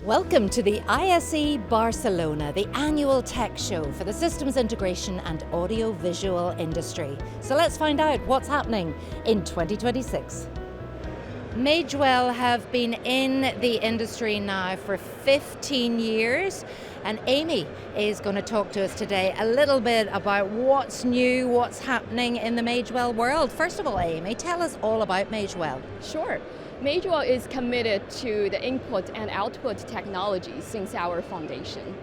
Welcome to the ISE Barcelona, the annual tech show for the systems integration and audio-visual industry. So let's find out what's happening in 2026. Magewell have been in the industry now for 15 years, and Amy is going to talk to us today a little bit about what's new, what's happening in the Magewell world. First of all, Amy, tell us all about Magewell. Sure. Magewell is committed to the input and output technology since our foundation.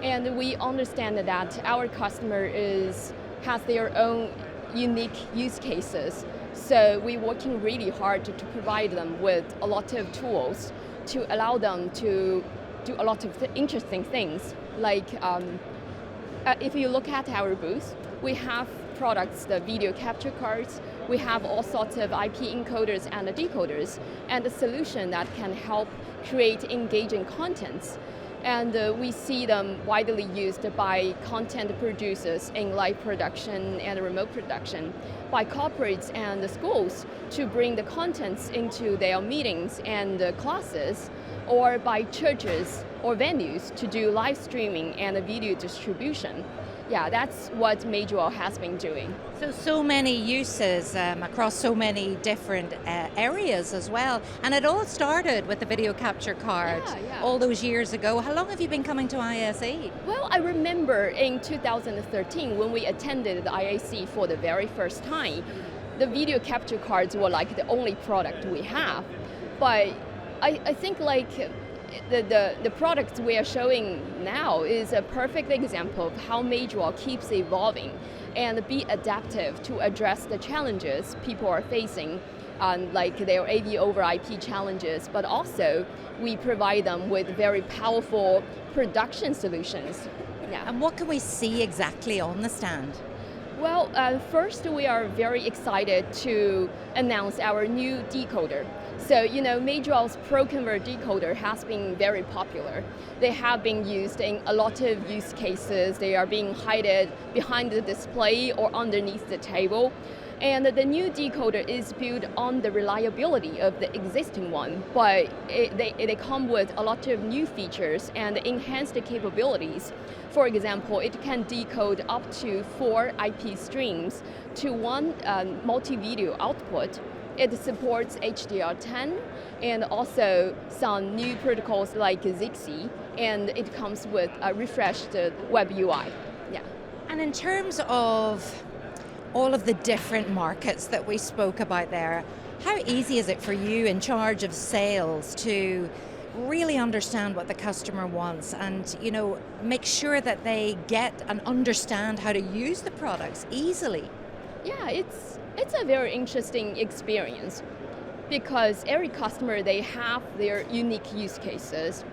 And we understand that our customer has their own unique use cases. So we're working really hard to provide them with a lot of tools to allow them to do a lot of interesting things. Like if you look at our booth, we have products, the video capture cards, we have all sorts of IP encoders and decoders, and a solution that can help create engaging contents. And we see them widely used by content producers in live production and remote production, by corporates and schools to bring the contents into their meetings and classes, or by churches or venues to do live streaming and video distribution. Yeah, that's what Magewell has been doing. So many uses across so many different areas as well. And it all started with the video capture card all those years ago. How long have you been coming to ISE? Well, I remember in 2013 when we attended the ISE for the very first time, the video capture cards were like the only product we have. But I think like the product we are showing now is a perfect example of how Magewell keeps evolving and be adaptive to address the challenges people are facing, like their AV over IP challenges, but also we provide them with very powerful production solutions. Yeah. And what can we see exactly on the stand? Well, first we are very excited to announce our new decoder. So, Magewell's ProConvert decoder has been very popular. They have been used in a lot of use cases. They are being hidden behind the display or underneath the table. And the new decoder is built on the reliability of the existing one, but they come with a lot of new features and enhanced capabilities. For example, it can decode up to 4 IP streams to one multi-video output. It supports HDR10 and also some new protocols like ZXE, and it comes with a refreshed web UI. Yeah. And in terms of all of the different markets that we spoke about there, how easy is it for you in charge of sales to really understand what the customer wants and make sure that they get and understand how to use the products easily? Yeah, it's a very interesting experience because every customer, they have their unique use cases.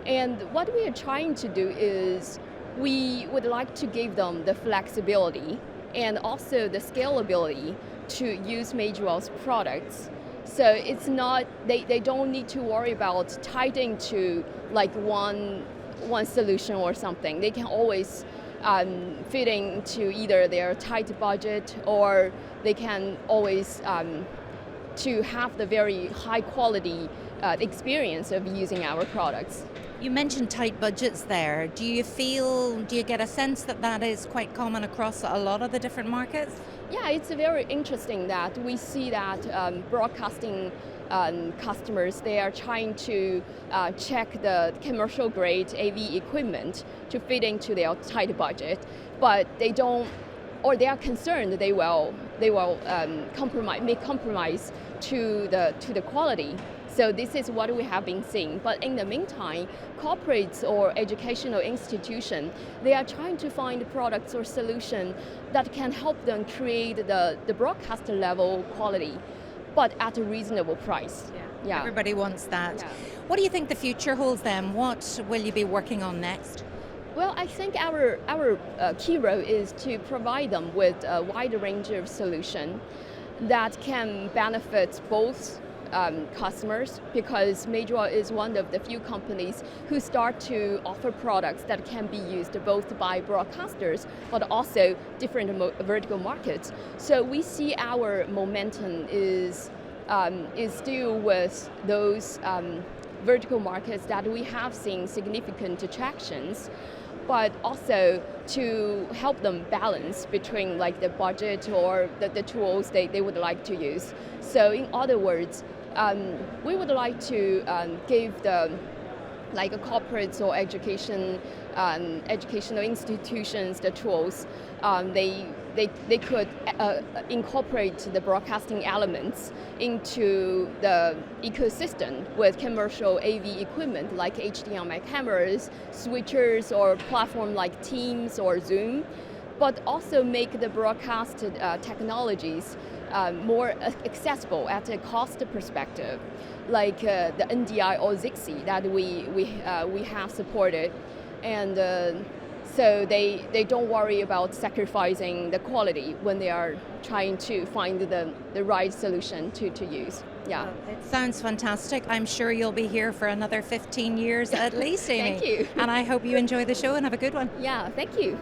And what we are trying to do is we would like to give them the flexibility and also the scalability to use Magewell's products. So it's not, they don't need to worry about tied into like one solution or something. They can always fit into either their tight budget, or they can always to have the very high quality experience of using our products. You mentioned tight budgets there. Do you get a sense that is quite common across a lot of the different markets? Yeah, it's very interesting that we see that broadcasting customers, they are trying to check the commercial grade AV equipment to fit into their tight budget, but they don't, or they are concerned they will make compromise to the quality. So this is what we have been seeing. But in the meantime, corporates or educational institutions, they are trying to find products or solutions that can help them create the broadcast level quality, but at a reasonable price. Yeah. Everybody wants that. Yeah. What do you think the future holds then? What will you be working on next? Well, I think our key role is to provide them with a wide range of solutions that can benefit both customers, because Magewell is one of the few companies who start to offer products that can be used both by broadcasters but also different vertical markets. So we see our momentum is still with those vertical markets that we have seen significant attractions, but also to help them balance between like the budget or the tools they would like to use. So in other words, we would like to give the like a corporates or educational institutions the tools. They could incorporate the broadcasting elements into the ecosystem with commercial AV equipment like HDMI cameras, switchers, or platform like Teams or Zoom, but also make the broadcast technologies more accessible at a cost perspective, like the NDI or ZXI that we have supported, and so they don't worry about sacrificing the quality when they are trying to find the right solution to use. Yeah. It sounds fantastic. I'm sure you'll be here for another 15 years at least, Amy. Thank you. And I hope you enjoy the show and have a good one. Yeah, thank you.